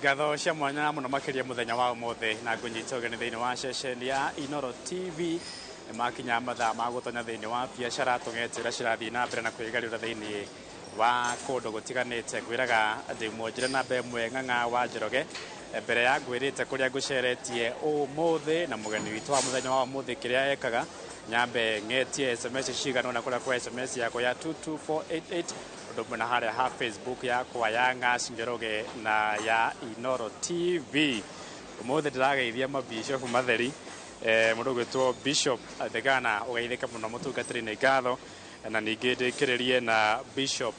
Ngatho cia mwanya muno makiria muthenya wa umothe na ngunyita ugeni thiini wa ceceni ya Inoro TV makinya mathaa ma gutonya thiini wa biacara tungetira cirathii na mbere na kwigarura thiini wa kundu gutiganite gwiraga ndi mwonjire na mbemwe ng'ang'a wa Njoroge mbere ya ngwirite kuria nguceretie umothe na mugeni witu wa muthenya wa umothe kiria ekaga nyambe ngetie SMS cigano na kuria kwa SMS yako ya 22488 undu mwe na haria ha Facebook yakwa ya Ng'as Njoroge na ya Inoro TV. Umothe ndirageithia mabishop matheri mundu gwitwo Bishop Thegana ugeithike muno mutungatiri-ini ngatho na ningi ndikiririe na Bishop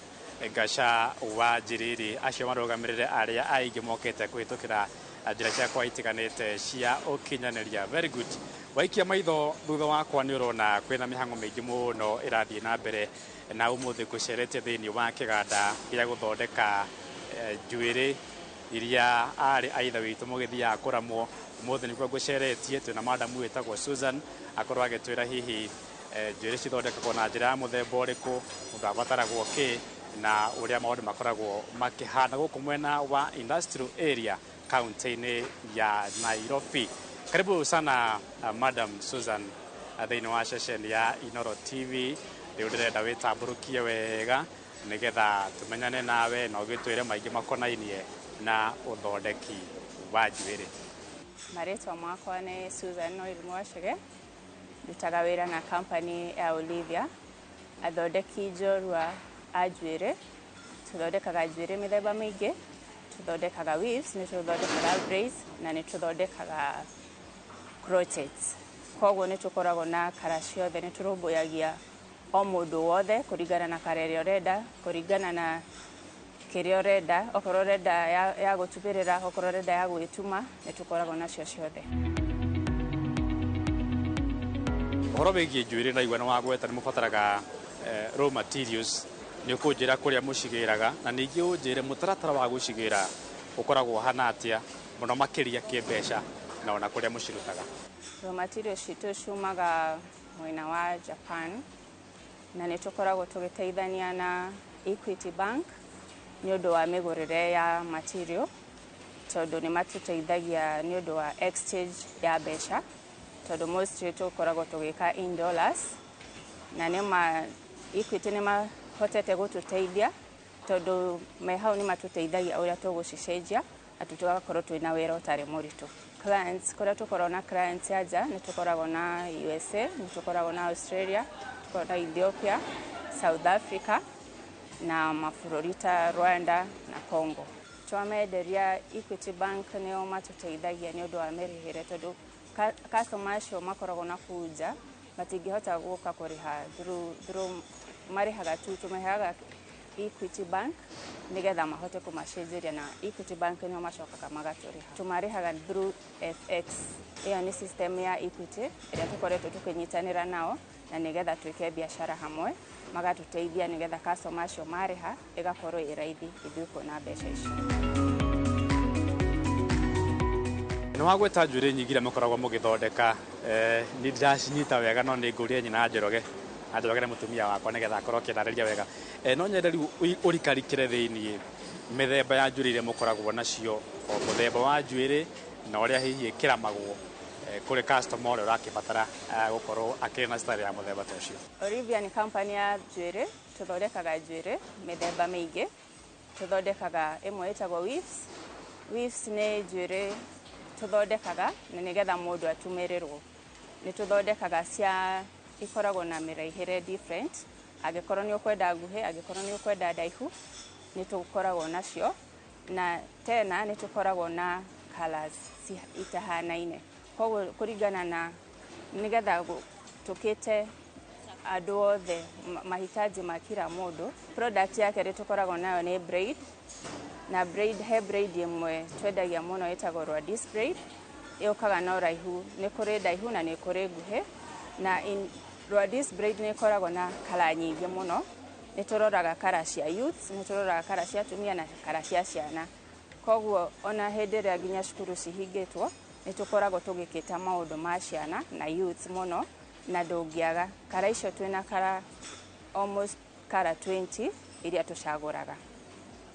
Gasha wa Njiriri acio marugamirire aria aingi mokete kwitukira njira ciakwa itiganite cia ukinyaniria. Very good. Waikia maitho thutha wakwa ni urona kwina mihango mingi muno irathie na mbere na umuthe kucerete thiini wa kiganda gia guthondeka njuĩrĩ iria ari aitha witu mugithia kuramwo. Umuthe nikuo nguceretie twina madam witagwo Susan akorwo agitwira hihi njuĩrĩ cithondekagwo na njira ya muthemba uriku, mundu abataragwo ki na uria maundu makoragwo makihana guku mwena wa industrial area county-ini ya Nairobi. Karibu sana Madam Susan thiini wa ceceni ya Inoro TV. Riu ndirenda witamburukie wega nigetha tumenyane nawe na ugitwire maingi makonainie na uthondeki wa njuĩrĩ. Maritwa makwa ni Susan Mwashege, ndutaga wira na company ya Olivia athondeki njorua a njuĩrĩ. Tuthondekaga njuĩrĩ mithemba mingi, tuthondekaga weaves, ni tuthondekaga braids na ni tuthondekaga crochets. Koguo ni tukoragwo na kara ciothe, ni turumbuyagia o mundu wothe kuringana na karere urenda, kuringana na kiria urenda, okorwo urenda ya gutubirira, okorwo urenda ya gwituma, ni tukoragwo nacio ciothe. Uhoro wigie njuĩrĩ na igwana wa gweta ni mubataraga raw materials ni ukunjira kuria mucigiraga na ningi unjire mutaratara wa gucigira ukoragwo hana atia muno makiria kimbeca na ona kuria mucirutaga. Raw materials citu ciumaga mwena wa Japan na ni tukoragwo tugiteithania na Equity Bank ni undu wa migurire ya material, tondu ni matuteithagia ni undu wa exchange ya mbeca, tondu mostly tukoragwo tugika in dollars na Equity ni mahotete gututeithia tondu me hau ni matuteithagia uria tugucicenjia atu tugakorwo twina wira utari muritu. Clients kuria tukoragwo na clients aja ni tukoragwo na USA, ni tukoragwo na Australia, tukoragwo na Ethiopia, South Africa na mabũrũri ta Rwanda na Congo. Twamenderia Equity Bank nio matuteithagia ni undu wa mirihire, tondu customers acio makoragwo na kuja matingihota guka kuriha through marihaga tu tumehaga Equity Bank nigetha mahote kumacenjeria na Equity Bank nio macokaga magaturiha. Tumarihaga through FX. Iyo ni system ya Equity iria tukoretwo tukinyitanira nao na nigetha twike biashara hamwe, magatuteithia nigetha customers acio mariha igakorwo i raithi ithuĩ kuona mbeca icio. Ni wagweta njuĩrĩ nyingi iria mukoragwo mugithondeka, ni ndiracinyita wega no ni ngurie nyina Njoroge. Njoroge ni mutumia wakwa nigetha akorwo kinarĩria wega. No nyende riu urikarikire thiini mithemba ya njuĩrĩ iria mukoragwo nacio, o muthemba wa njuĩrĩ na uria hihi ikiramagwo kuri customer uria urakibatara gukorwo akiri na style ya muthemba ta ucio. Olivia ni company ya njuĩrĩ, tuthondekaga njuĩrĩ mithemba mingi. Tuthondekaga imwe itagwo weaves. Weaves ni njuĩrĩ tuthondekaga na nigetha mundu atumirirwo. Ni tuthondekaga cia ikoragwo na miraihire different, agikorwo ni ukwenda nguhi, agikorwo ni ukwenda ndaihu, ni tukoragwo nacio na tena ni tukoragwo na colors itahanaine. Koguo kuringana na nigetha tukite andu othe mahitaji ma kila mundu. Product yake ri tukoragwo nayo ni braid, na braid imwe twendagia muno itagwo Rwadis braid, yukaga na uraihu, ni kuri ndaihu na ni kuri nguhi, na Rwadis braid ni ikoragwo na kala nyingi muno. Ni turoraga kala cia youths, ni turoraga kala cia atumia na kala cia ciana. Koguo ona hindi ria nginya cukuru cihingitwo ni tukoragwo tugikita maundu ma ciana na youths muno, na ndungiaga kala icio twina kala almost kala 20 iria tucaguraga.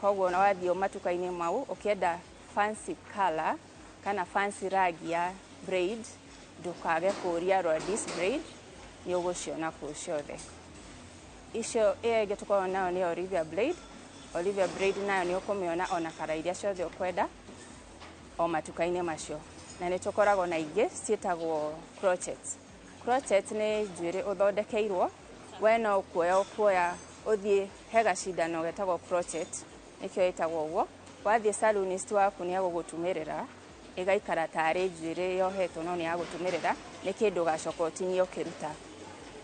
Koguo na wathio matuka-ini mau ukienda fancy color kana fancy ragi ya braid ndukage kũria this braid nĩ ũgũciona kũu ciothe. Icio ĩngĩ tukoragwo nayo nĩ Olivia braid. Olivia braid nayo nĩ ũkũmĩona ona kara iria ciothe ũkwenda o matuka-inĩ macio. Na nĩ tukoragwo na ingĩ ciĩtagwo crochet. Crochet nĩ njuĩrĩ ũthondekeirwo, we no kuoya ũthiĩ he gacindano getagwo crochet, nĩkĩo ĩtagwo ũguo. Wathiĩ salonist waku nĩ agũgũtumĩrĩra, ĩgaikara tarĩ njuĩrĩ yohetwo no nĩ agũtumĩrĩra, nĩ kĩndũ ũgacoka ũtinie ũkĩruta.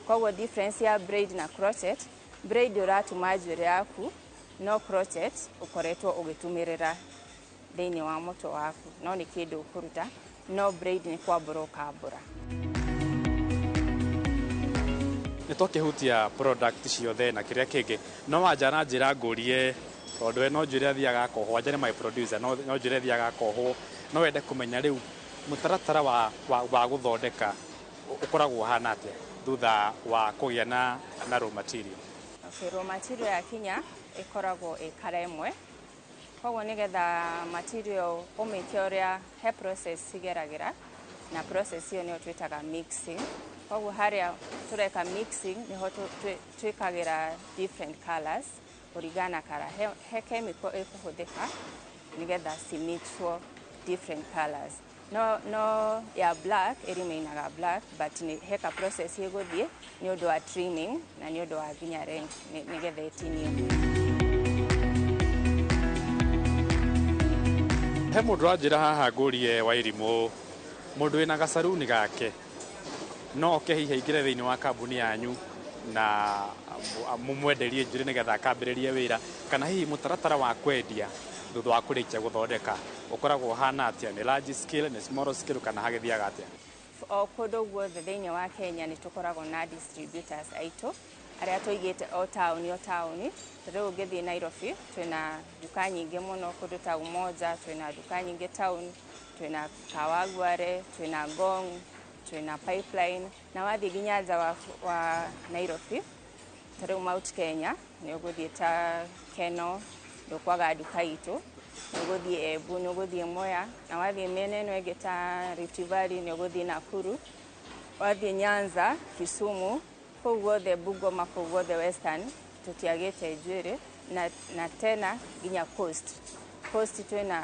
Koguo difference ya braid na crochet, braid ũratuma njuĩrĩ yaku, no crochet ũkoretwo ũgĩtumĩrĩra thĩinĩ wa mũtwe waku, no nĩ kĩndũ ũkũruta, no braid nĩ kwambũra ũkambũra. Nĩ twakĩhutia product ciothe na kĩrĩa kĩngĩ, no wanja na njĩra ngũrie, tondũ we no njuĩrĩ athiaga akohwo, anja nĩ my producer, no njuĩrĩ athiaga akohwo, no wende kũmenya rĩu mũtaratara wa gũthondeka ũkoragwo hana atĩa thutha wa kũgĩa na raw material? Okay, raw material yakinya ĩkoragwo ĩkara ĩmwe, koguo nĩgetha material ũmĩke ũrĩa he process cigeragĩra, na process ĩyo nĩyo twĩtaga mixing. Koguo harĩa tũreka mixing nĩho twĩkagĩra different colors kũringana kara. He chemical ĩkũhũthĩka nĩgetha cimixwo different colors. No ya black ĩrĩmainaga black, but he ka process ĩgũthiĩ nĩ ũndũ wa trimming na nĩ ũndũ wa nginya range nĩgetha ĩtinio. He mũndũ ranjĩra haha ngũrie Wairimũ, mũndũ wĩna gacaruni gake no oke hihi aingĩre thĩinĩ wa kambuni yanyu na mũmwenderie njuĩrĩ nĩgetha akambĩrĩrie wĩra, kana hihi mũtaratara wa kwendia thutha wa kũrĩkia gũthondeka ũkoragwo hana atĩa? Nĩ large scale, nĩ small scale, kana hagĩthiaga atĩa? O kũndũ guothe thĩinĩ wa Kenya nĩ tũkoragwo na distributors aitũ arĩa tũigĩte o taũni o taũni. Rĩu ũngĩthiĩ Nairobi twĩna duka nyingĩ mũno, kũndũ ta Umoja twĩna duka nyingĩ taũni, twĩna Kawangware, twĩna Ngong, twĩna Pipeline, na wathiĩ nginya nja wa Nairobi, tarĩu Mount Kenya nĩ ũgũthiĩ ta Keno, ndũkwaga duka itũ, nĩ ũgũthiĩ Embu, nĩ ũgũthiĩ Mwea, na wathiĩ mĩena ĩno ĩngĩ ta Rift Valley nĩ ũgũthiĩ Nakuru, wathiĩ Nyanza, Kisumu, kũu guothe Bungoma, kũu guothe Western tũtiagĩte njuĩrĩ, na tena nginya Coast. Coast twĩna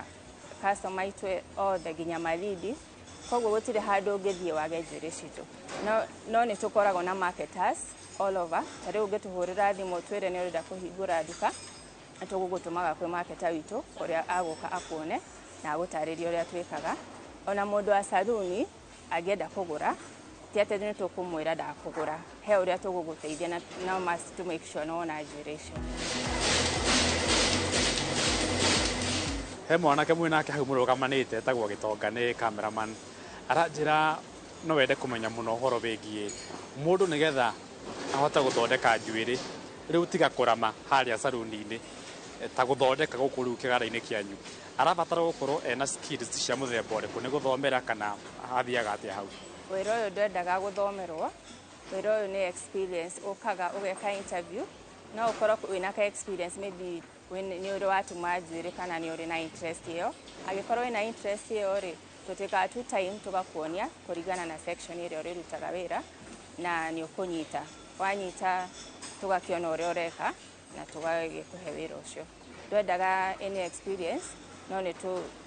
customer aitũ othe nginya Malindi, koguo gũtirĩ handũ ũngĩthiĩ wage njuĩrĩ citũ. No nĩ tũkoragwo na marketers all over. Tarĩu ũngĩtũhũrĩra thimũ twĩre nĩ ũrenda kũhingũra duka, tũgũgũtũmaga kwĩ marketer witũ ũrĩa agũka akuone na agũtarĩrie ũrĩa twĩkaga. Ona mũndũ wa saluni angĩenda kũgũra, ti atĩ nĩ tũkũmwĩra ndakũgũra, he ũrĩa tũgũgũteithia, na no must to make sure nĩwona njuĩrĩ icio. He mwanake mwĩnake hau mũrũgamanĩte etagwo Gĩtonga, nĩ cameraman, aranjĩra no wende kũmenya mũno ũhoro wĩgiĩ mũndũ nĩgetha ahote gũthondeka njuĩrĩ, rĩu tiga kũrama harĩa saluni-inĩ, ta gũthondeka gũkũ rĩu kĩganda-inĩ kĩanyu, arabatara gũkorwo ena skills cia mũthemba ũrĩkũ, nĩ gũthomera kana athiaga atĩa hau? Wĩra ũyũ ndwendaga gũthomerwo, wĩra ũyũ nĩ experience, ũkaga ũgeka interview, no ũkorwo wĩna ka experience, maybe nĩ ũrĩ watuma njuĩrĩ kana nĩ ũrĩ na interest ĩyo. Angĩkorwo wĩna interest ĩyo rĩ, tũtĩkaga tu time tũgakuonia kũringana na section ĩrĩa ũrĩrutaga wĩra, na nĩ ũkũnyita. Wanyita tũgakĩona ũrĩa ũreka na tũgagĩkũhe wĩra ũcio. Ndwendaga any experience, no nĩ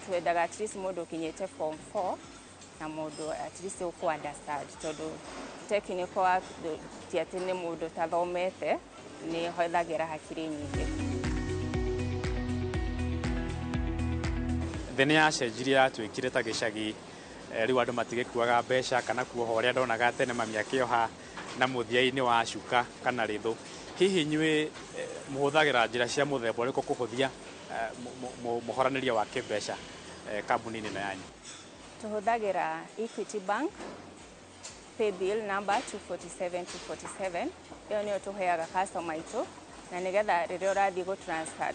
twendaga at least mũndũ ũkinyĩte form 4 na mũndũ at least ũkũ understand, tondũ technical work ti atĩ nĩ mũndũ ũtathomete, nĩ hũthagĩra hakiri nyingĩ. Thĩ nĩ yacenjirie, yatuĩkire ta gĩcagi, rĩu andũ matigĩkuaga mbeca kana kuoha ũrĩa ndonaga tene mami akĩoha na mũthia-inĩ wa cuka kana rĩthũ. Hihi inyuĩ mũhũthagĩra njĩra cia mũthemba ũrĩkũ kũhũthia mũhoranĩrie wa kĩmbeca kambuni-inĩ ĩno yanyu? Tũhũthagĩra Equity Bank, paybill number 247247, ĩyo nĩyo tũheaga customer aitũ, na nĩgetha rĩrĩa ũrathiĩ gũ-transfer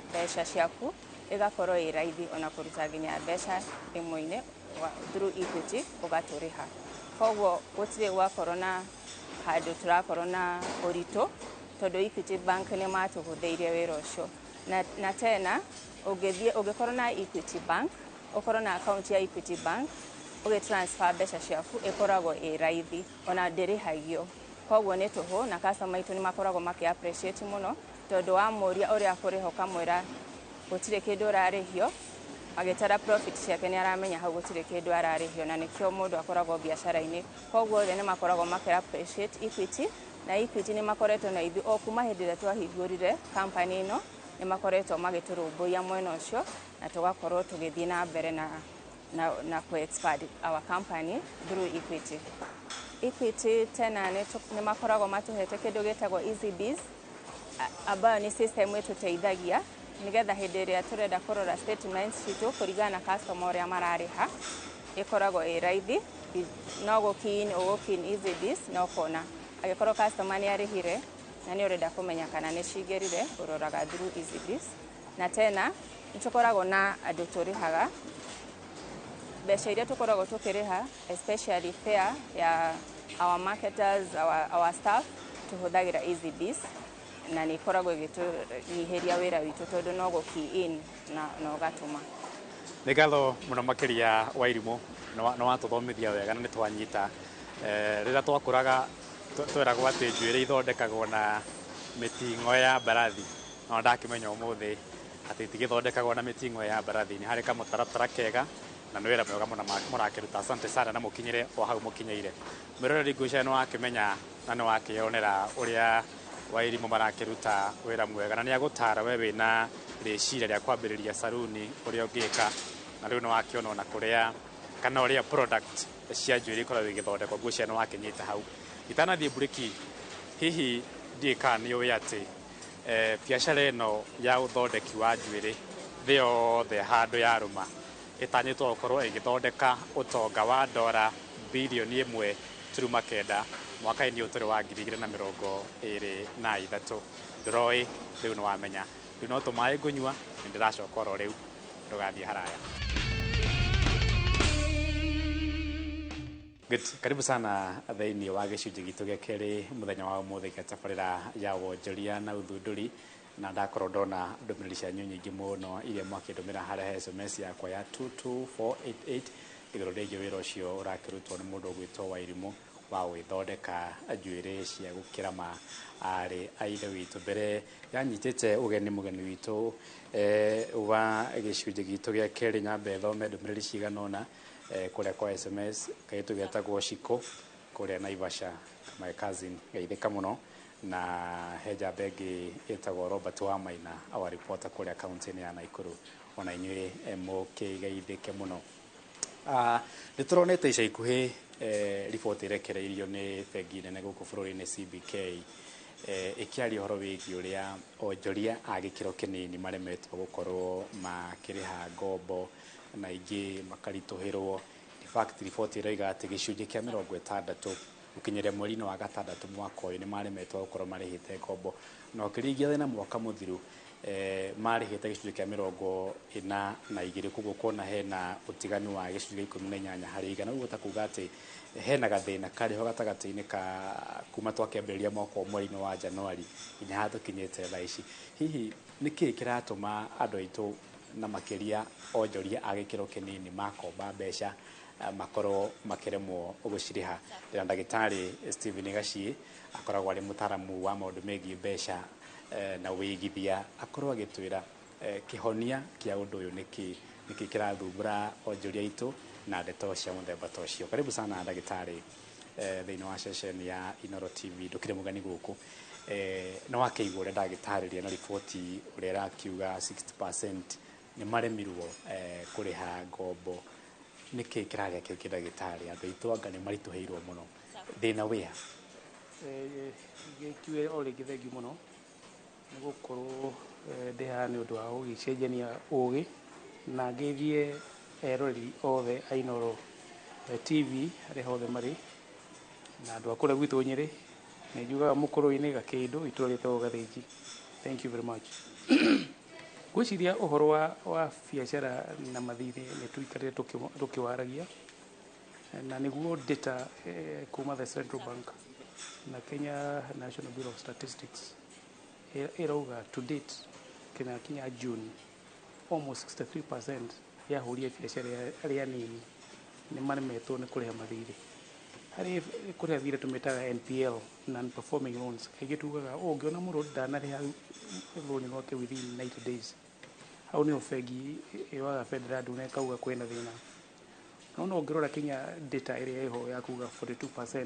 mbeca ciaku ĩgakorwo ĩ raithi ona kũruta nginya mbeca thimũ-inĩ through Equity ũgatũrĩha. Koguo gũtirĩ gwakorwo na handũ tũrakorwo na ũritũ, tondũ Equity Bank nĩ matũhũthĩirie wĩra ũcio. Na tena ũngĩkorwo na Equity Bank, ũkorwo na account ya Equity Bank, ũgĩtransfer mbeca ciaku ĩkoragwo ĩ raithi, ona ndĩrĩhagio. Koguo nĩ tũhũ na customer aitũ nĩ makoragwo maki-appreciate mũno, tondũ wa mũria ũrĩa akũrĩha ũkamwĩra gũtirĩ kĩndũ ũrarĩhio, agĩtara profit ciake nĩ aramenya hau gũtirĩ kĩndũ ararĩhio, na nĩkĩo mũndũ akoragwo biacara-inĩ. Koguo othe nĩ makoragwo maki-appreciate Equity, na Equity nĩ makoretwo na ithuĩ o kuma hĩndĩ ĩrĩa twahingũrire company ĩno, nĩ makoretwo magĩtũrũmbũiya mwena ũcio, na tũgakorwo tũgĩthiĩ na mbere na ku-expand our company through Equity. Equity tena nĩ makoragwo matũhete kĩndũ gĩtagwo EasyBiz, ambayo nĩ system ĩtũteithagia nĩgetha hĩndĩ ĩrĩa tũrenda kũrora statements citũ kũringana na customer ũrĩa mararĩha, ĩkoragwo ĩ raithi, no gũkin EasyBiz na ũkona. Agĩkorwo customer nĩ arĩhire na nĩ ũrenda kũmenya kana nĩ cingĩrire, ũroraga through EasyBiz. Na tena nĩ tũkoragwo na andũ tũrĩhaga, mbeca iria tũkoragwo tũkĩrĩha, especially fare ya our marketers, our staff, tũhũthagĩra EasyBiz, na nĩ ikoragwo igĩtũnyihĩria wĩra witũ tondũ no gũ-key in na ũgatũma. Nĩ ngatho mũno makĩria Wairimũ, nĩ watũthomithia wega na nĩ twanyita. Rĩrĩa twakũraga tweragwo atĩ njuĩrĩ ithondekagwo na mĩting'o ya mbarathi, no ndakĩmenya ũmũthĩ atĩ itigĩthondekagwo na mĩting'o ya mbarathi, nĩ harĩ kamũtaratara kega na nĩ wĩra mwega mũno mũrakĩruta. Asante sana na mũkinyĩre o hau mũkinyĩire. Mwĩroreri ngwĩciria nĩ wakĩmenya na nĩ wakĩonera ũrĩa Wairimũ marakĩruta wĩra mwega, na nĩ agũtara we wĩna rĩciria rĩa kwambĩrĩria saruni ũrĩa ũngĩka, na rĩu nĩ wakĩona ona kũrĩa kana ũrĩa product cia njuĩrĩ ikoragwo igĩthondekwo. Ngwĩciria nĩ wakĩnyita hau. Itanathiĩ mburĩki, hihi ndiĩ kana nĩ ũĩ atĩ biacara ĩno ya ũthondeki wa njuĩrĩ thĩ yothe handũ yarũma ĩtanyĩtwo gũkorwo ĩgĩthondeka ũtonga wa ndora birioni 1.9 mwaka-inĩ ũyũ tũrĩ wa 2023. Ndũroĩ, rĩu nĩ wamenya. Rĩu no tũmaĩ ngũnyua, nĩ ndĩracoka oro rĩu, ndũgathiĩ haraya. Good. Karibu sana thĩinĩ wa gĩcunjĩ gitũ gĩa kerĩ mũthenya wa ũmũthĩ gĩa tabarĩra ya wonjoria na ũthundũri, na ndakorwo ndona ndũmĩrĩri cianyu nyingĩ mũno iria mwakĩndũmĩra harĩa SMS yakwa ya 22488 igũrũ rĩgiĩ wĩra ũcio ũrakĩrutwo nĩ mũndũ ũgwĩtwo Wairimũ wa gwĩthondeka njuĩrĩ cia gũkĩrama arĩ a ithe witũ. Mbere yanyitĩte ũgeni mũgeni witũ wa gĩcunjĩ gitũ gĩa kerĩ, nyambe thome ndũmĩrĩri cigana ũna kũrĩa kwa SMS. Kaitũ getagwo Shiko kũrĩa Naivasha, my cousin geithĩka mũno, na he njamba ĩngĩ ĩtagwo Robert wa Maina, our reporter kũrĩa kaunti-inĩ ya Naikuru, ona inyuĩ mũkĩgeithĩke mũno. Nĩ tũronete ica ikuhĩ riboti irekereirio nĩ bengi nene gũkũ bũrũri-inĩ CBK ĩkĩaria ũhoro wĩgiĩ ũrĩa onjoria a gĩkĩro kĩnini maremetwo gũkorwo makĩrĩha ngombo na ingĩ makaritũhĩrwo. In fact, riboti ĩroiga atĩ gĩcunjĩ kĩa 60 gũkinyĩria mweri-inĩ wa gatandatũ mwaka ũyũ nĩ maremetwo gũkorwo marĩhĩte ngombo, na ũkĩringithania na mwaka mũthiru marĩhĩte gĩcunjĩ kĩa 42. Koguo kuona hena ũtiganu wa gĩcunjĩ gĩa 18 harĩ igana. Ũguo ta kuuga atĩ hena gathĩna karĩho gatagatĩ-inĩ ka kuma twakĩambĩrĩria mwaka mweri-inĩ wa Januari nginya haha tũkinyĩte thaa ici. Hihi nĩkĩ kĩratũma andũ aitũ na makĩria onjoria a gĩkĩro kĩnini makomba mbeca makorwo makĩremwo gũcirĩha? Ndĩna ndagĩtarĩ Stephen Gaciĩ, akoragwo arĩ mũtaaramu wa maũndũ megiĩ mbeca na wĩigithia, akorwo agĩtwĩra kĩhonia kĩa ũndũ ũyũ nĩkĩ kĩrathumbũra onjoria aitũ na ndeto cia mũthemba ta ũcio. Karibu sana ndagĩtarĩ thĩinĩ wa ceceni ya Inooro TV. Ndũkĩrĩ mũgeni gũkũ, nĩ wakĩigua ũrĩa ndagĩtarĩria na riboti ũrĩa ĩrakiuga 60% nĩ maremirwo kũrĩha ngombo. Nĩkĩ kĩrarĩa kĩu kĩndagĩtarĩ? Andũ aitũ anga nĩ maritũhĩirwo mũno, thĩna wĩa? Gĩkiuge o rĩngĩ thengiũ mũno, nĩ gũkorwo ndĩ haha nĩ ũndũ wa gũgĩcenjania ũgĩ na ngĩthie eroreri othe a Inooro TV harĩa hothe marĩ, na andũ a kũrĩa gwitũ Nyĩrĩ, nĩ njugaga mũkũrũ-inĩ Gakĩndũ, itũũra rĩtagwo Gathĩnji. Thank you very much. Gwĩciria ũhoro wa biacara na mathiirĩ nĩ tũikarĩte tũkĩwaragia, na nĩguo data kuma the Central Bank na Kenya National Bureau of Statistics ĩrauga to date kinya June almost 63% ya ahũri a biacara arĩa anini nĩ maremetwo nĩ kũrĩha mathirĩ. Harĩ kũrĩha thirĩ tũmĩtaga NPL, non performing loans. Kaingĩ tugaga ũngĩona mũndũ ndanarĩha rũni rwake within 90 days, hau nĩho bengi yoaga Federal nduna ĩkauga kwĩna thĩna. No ũngĩrora Kenya data ĩrĩa ĩho ya kuga 42%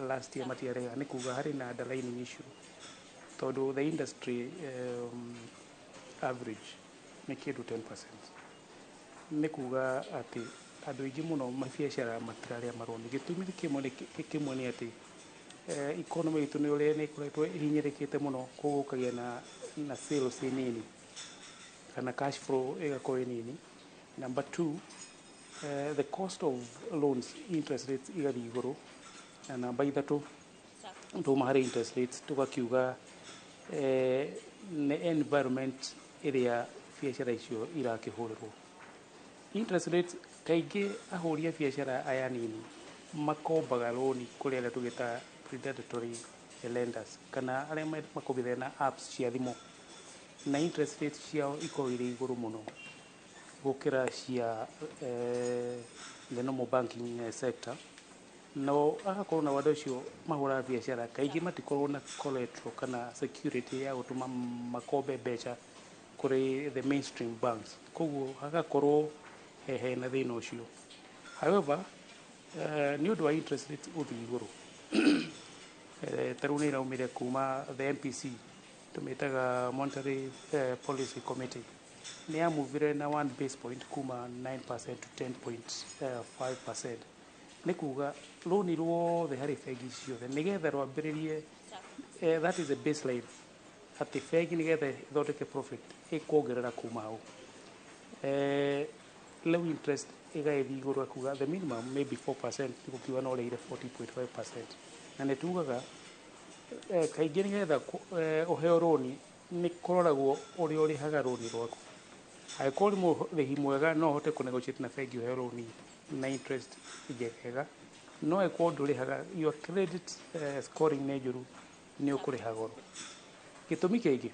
last year matiarĩha, nĩ kuga harĩ na underlying issue, tondũ the industry average nĩ kĩndũ 10%. Nĩ kuga atĩ andũ aingĩ mũno mabiacara matirarĩha marũni. Gĩtũmi kĩmwe nĩ atĩ economy itũ nĩ ĩkoretwo ĩhinyĩrĩkĩte mũno, koguo ũkagĩa na sales nini kana cash flow ĩgakorwo nini. Number two, the cost of loans, interest rates igathiĩ igũrũ. Na namba ithatũ, tuma harĩ interest rates tugakiuga nĩ environment ĩrĩa biacara icio irakĩhũrĩrwo. Interest rates kaingĩ ahũri a biacara aya nini makombaga rũni kũrĩ arĩa tũgĩtaga predatory lenders, kana arĩa makombithagia na apps cia thimũ, na interest rates ciao ikoragwo irĩ igũrũ mũno gũkĩra cia the normal banking sector. No agakorwo na andũ acio mahũraga biacara kaingĩ matikoragwo na collateral kana security ya gũtũma makombe mbeca kũrĩ the mainstream banks, koguo hagakorwo hena thĩna ũcio. However, nĩ ũndũ wa interest rates gũthiĩ igũrũ, tarĩu nĩ iraumire kuma the MPC tũmĩtaga Monetary Policy Committee, nĩ yamuvire na 1 base point kuma 9% to 10.5%. Nĩ kuga rũni ruothe harĩ bengi ciothe nĩgetha rwambĩrĩrie, that is a baseline, atĩ bengi nĩgetha ĩthondeke profit ĩkuongerera kuma hau. Low interest ĩgaĩthiĩ igũrũ, akuga the minimum maybe 4%, gũkiuga no ũrĩire 40.5%. Na nĩ tugaga kaingĩ nĩgetha ũheo rũni nĩ kũroragwo ũrĩa ũrĩhaga rũni rwaku. Angĩkorwo nĩ mũrĩhi mwega no ũhote kũnegotiate na bengi ũheo rũni na interest njegega, no angĩkorwo ndũrĩhaga, your credit scoring nĩ njũru, nĩ ũkũrĩha goro. Gĩtũmi kĩngĩ,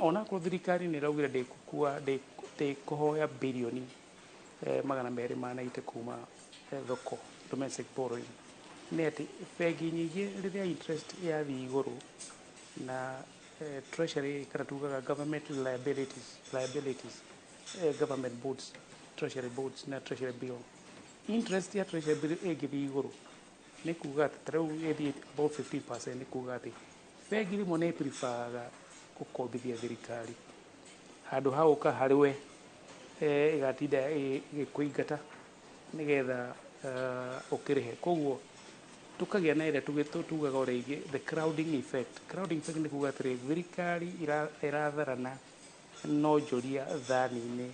onakorwo thirikari nĩ ĩraugire ndĩkũhoya birioni 200 kuma thoko, domestic borrowing, nĩ atĩ bengi nyingĩ rĩrĩa interest yathiĩ igũrũ na treasury kana tugaga government liabilities, government bonds, treasury bonds na treasury bill, interest ya treasury bill ĩngĩthiĩ igũrũ nĩ kuga atĩ tarĩu ĩthiĩ about 15%, nĩ kuga atĩ bengi rĩmwe nĩ preferaga gũkombithia thirikari handũ ha gũka harĩ we ĩgatinda ĩgĩkũingata nĩgetha ũkĩrĩhe. Koguo tukagĩa na ĩrĩa tugaga ũrĩa the crowding effect. Crowding effect nĩ kuga atĩrĩ thirikari ĩratharana nonjoria thani-inĩ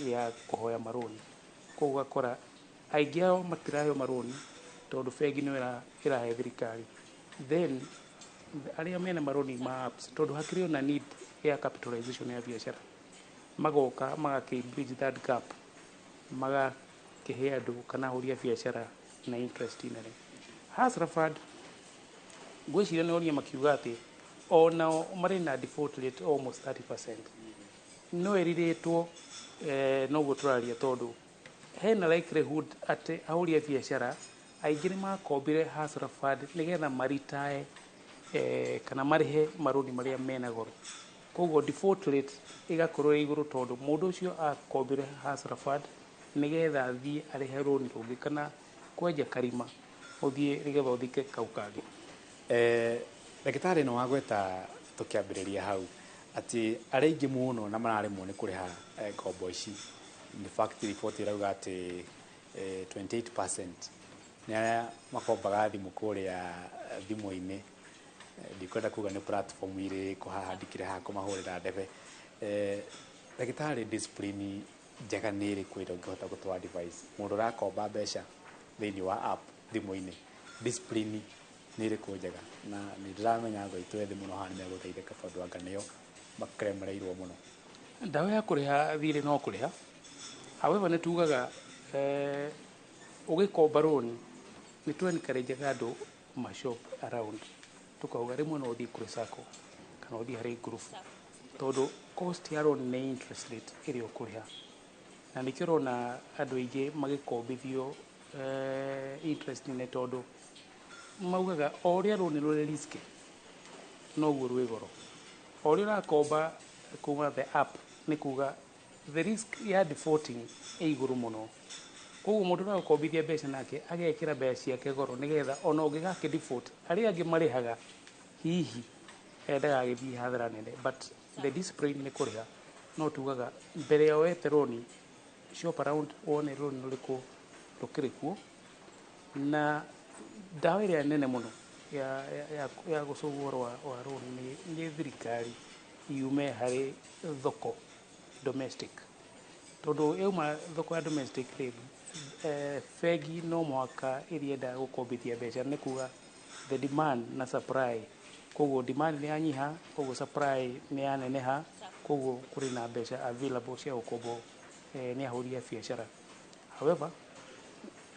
ya kũhoya marũni, koguo ũgakora aingĩ ao matiraheo marũni tondũ bengi nĩyo ĩrahe thirikari, then arĩa mena marũni ma apps tondũ hakĩrĩ na need ya capitalization ya biacara, magoka magakĩ-bridge that gap, magakĩhe andũ kana ahũri a biacara na interest nene. Hustler Fund ngwĩciria nĩ onire makiuga atĩ onao marĩ na default rate almost 30%. No ĩrirĩtwo noguo tũraria tondũ hena likelihood atĩ ahũri a biacara aingĩ nĩ makombire Hustler Fund nĩgetha maritae kana marĩhe marũni marĩa mena goro. Koguo default rate ĩgakorwo ĩ igũrũ tondũ mũndũ ũcio akombire Hustler Fund nĩgetha athiĩ arĩhe rũni rũngĩ kana kwenja karima ũthiĩ nĩgetha ũthike kau kangĩ. Ndagĩtarĩ no wagweta tũkĩambĩrĩria hau atĩ arĩa aingĩ mũno na mararemwo nĩ kũrĩha ngombo ici, in fact report ĩrauga atĩ 28% nĩ arĩa makombaga thimũ kũrĩa thimũ-inĩ, ndikwenda kuga nĩ platform irĩkũ haha ndikĩrĩ haha kũmahũrĩra ndebe. Ndagĩtarĩ, discipline njega nĩ ĩrĩkũ ĩrĩa ũngĩhota gũtũ advice mũndũ ũrakomba mbeca thĩinĩ wa app thimũ-inĩ? Discipline nĩ ĩrĩkũ njega? Na nĩ ndĩramenya andũ aitũ ethĩ mũno haha nĩ megũteithĩka tondũ anga nĩo makeremereirwo mũno. Ndawa ya kũrĩha thirĩ no kũrĩha, however nĩ tugaga ũgĩkomba rũni nĩ tũ-encourageaga andũ ma shop around, tukauga rĩmwe no ũthiĩ kũrĩ sacco kana ũthiĩ harĩ group tondũ cost ya loan nĩ interest rate ĩrĩa ũkũrĩha, na nĩkĩo ũrona andũ aingĩ magĩkombithio interest nene, tondũ maugaga o ũrĩa rũni rũrĩ risk noguo rwĩ goro. O ũrĩa ũrakomba kuma the app nĩ kuga the risk ya defaulting ĩ igũrũ mũno. Koguo mũndũ no gũkombithia mbeca nake agekĩra mbeca ciake goro nĩgetha ona ũngĩgake default arĩa angĩ marĩhaga hihi ndagagĩthiĩ hathara nene, but the discipline nĩ kũrĩha. No tugaga mbere ya woete roni shop around wone roni rũrĩkũ rũkĩrĩ kuo, na ndawa ĩrĩa nene mũno ya gũcũgwo wa roni nĩ thirikari yume harĩ thoko domestic, tondũ yauma thoko ya domestic rĩ, bengi no mũhaka ĩrĩenda gũkombithia mbeca, nĩ kuga the demand na supply. Koguo demand nĩ yanyiha, koguo supply nĩ yaneneha, koguo kũrĩ na mbeca available cia gũkombwo nĩ ahũri a biacara. However,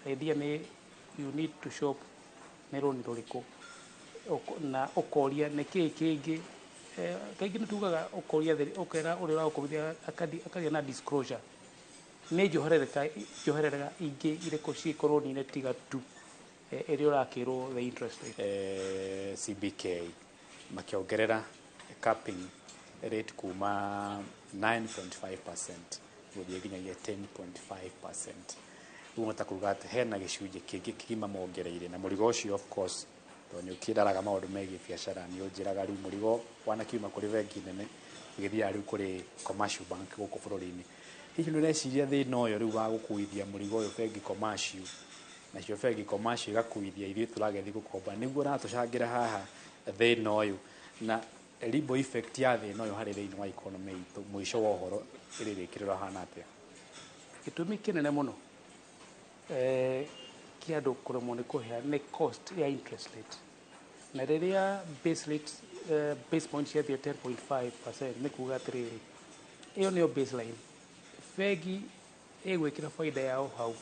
idea nĩ you need to shop nĩ rũni rũrĩkũ, na ũkoria nĩkĩĩ kĩngĩ. Kaingĩ nĩ tugaga ũkoria ũkera ũrĩa ũrakombithia akagĩa na disclosure, nĩ njoherereka ingĩ irĩkũ ciĩko rũni-inĩ tiga tu ĩrĩa ũrakĩrwo the interest rate. CBK makĩongerera capping rate kuma 9.5% gũthiĩ nginyagia 10.5%. Rĩu ngota kuga atĩ hena gĩcunjĩ kĩngĩ kĩgima mongereire, na mũrigo ũcio of course tondũ nĩ ũkĩndaraga maũndũ megiĩ biacara nĩ ũnjĩraga rĩu mũrigo wanakiuma kũrĩ bengi nene ũgĩthiaga rĩu kũrĩ commercial bank gũkũ bũrũri-inĩ. Hihi nĩ ũreciria thĩna ũyũ rĩu wa gũkuithia mũrigo ũyũ bengi commercial, nacio bengi commercial igakuithia ithuĩ tũragĩthiĩ gũkomba, nĩguo ũratũcangĩra haha thĩna ũyũ, na ripple effect ya thĩna ũyũ harĩ thĩinĩ wa economy itũ mũico wa ũhoro ĩrĩrĩkĩrĩra hana atĩa? Gĩtũmi kĩnene mũno kĩa andũ kũremwo nĩ kũrĩha nĩ cost ya interest rate, na rĩrĩa base point ciathiĩ 10.5% nĩ kuga atĩrĩrĩ, ĩyo nĩyo baseline. Bengi ĩgwĩkĩra baida yao hau,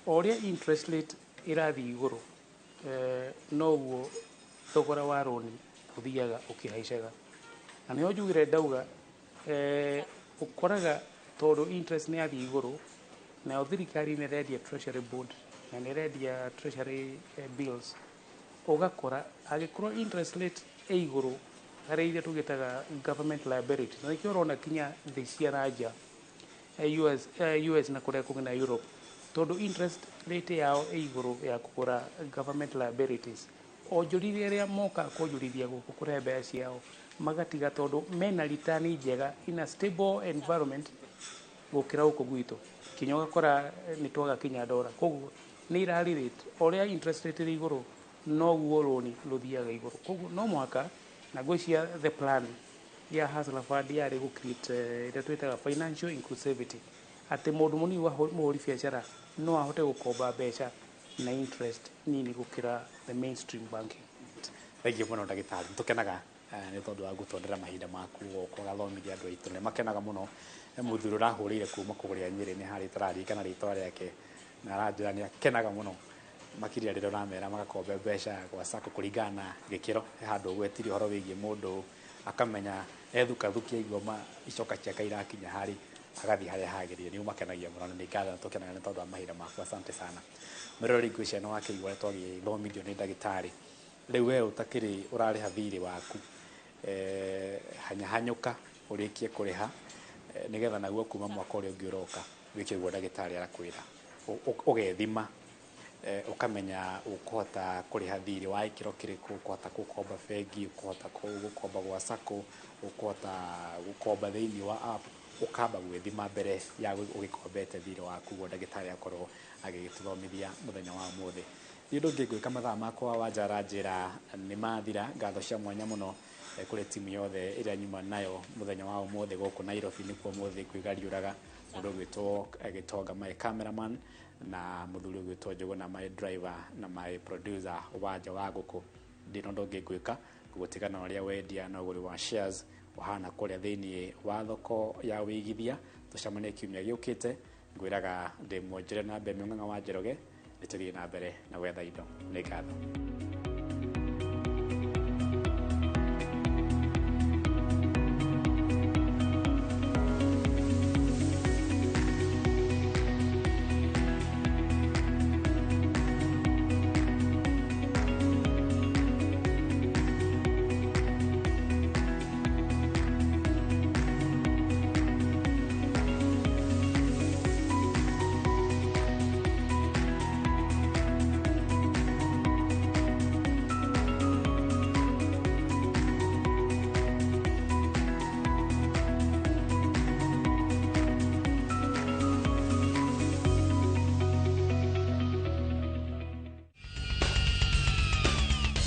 o ũrĩa interest rate ĩrathiĩ igũrũ noguo thogora wa roni ũthiaga ũkĩhaicaga, na nĩho njugire ndauga ũkoraga tondũ interest nĩ yathiĩ igũrũ, nayo thirikari nĩ ĩrendia treasury bond na nĩ ĩrendia treasury bills, ũgakora agĩkorwo interest rate ĩ igũrũ harĩ iria tũgĩtaga government liability, na nĩkĩo ũrona kinya thĩ cia nanja US na kũrĩa kũngĩ na Europe, tondũ interest rate yao ĩ igũrũ ya kũgũra government liabilities, onjorithia arĩa moka kwonjorithia gũkũ kũrehe mbeca ciao magatiga, tondũ mena return njega in a stable environment gũkĩra gũkũ gwitũ. Kinya ũgakora nĩ twaga kinya ndora, koguo nĩ irarĩ rate o ũrĩa interest rate ĩrĩ igũrũ noguo roni rũthiaga igũrũ. Koguo no mũhaka, na ngwĩciria the plan ya hustler fund yarĩ gũ create ĩrĩa twĩtaga financial inclusivity, atĩ mũndũ mũnini wa mũhũri biacara no ahote gũkomba mbeca na interest nini gũkĩra the mainstream banking. Thengiũ mũno ndagĩtarĩ, nĩtũkenaga nĩ tondũ wa gũtwandĩra mahinda maku gũka ũgathomithia andũ aitũ, na makenaga mũno mũthuri ũrahũrĩire kuma kũgũrĩa Nyĩrĩ nĩ harĩ tũraririkana rĩtwa rĩake, na aranjĩra nĩ akenaga mũno makĩria rĩrĩa ũramera magakombe mbeca gwa sacco kũringana na gĩkĩro. He handũ ũgwetirie ũhoro wĩgiĩ mũndũ akamenya ethukathukia igoma icoka ciake irakinya harĩ agathiĩ harĩa hagĩrĩire, nĩ ũmakenagia mũno, na nĩ ngatho tũkenaga nĩ tondũ wa mahinda maku, asante sana. Mwĩroreri ngwĩciria nĩ wakĩigua ũrĩa twagĩthomithio nĩ ndagĩtarĩ. Rĩu we ũtakĩrĩ ũrarĩha thirĩ waku, hanyahanyũka ũrĩkie kũrĩha nĩgetha naguo kuma mwaka ũrĩa ũngĩ ũroka wĩke ũguo ndagĩtarĩ arakwĩra, ũgethima ũkamenya ũkũhota kũrĩha thirĩ wa gĩkĩro kĩrĩkũ, ũkũhota gũkomba bengi, ũkũhota gũkomba gwa sacco, ũkũhota gũkomba thĩinĩ wa app, ũkamba gwĩthima mbere ya ũgĩkombete thirĩ waku. Ũguo ndagĩtarĩ akorwo agĩgĩtũthomithia mũthenya wa ũmũthĩ. Niĩ ũndũ ũngĩ ngwĩka mathaa makwa wanja aranjĩra nĩ mathira. Ngatho cia mwanya mũno kũrĩ timu yothe ĩrĩa nyuma nayo mũthenya wa ũmũthĩ gũkũ Nairobi, nĩkuo ũmũthĩ kwĩgariũraga, mũndũ ũgwĩtwo Gĩtonga my cameraman, na mũthuri ũgwĩtwo Njũgũ na my driver, na my producer wanja wa gũkũ. Ndĩna ũndũ ũngĩ ngwĩka gũgũtigana ũrĩa wendia na ũgũri wa shares wahana kũrĩa thĩinĩ wa thoko ya wĩigithia. Tũcemanie kiumia gĩũkĩte, ngwĩraga ndĩ mwonjere na mbembe Ng'ang'a wa Njoroge, nĩ tũthiĩ na mbere na gwetha indo. Nĩ ngatho.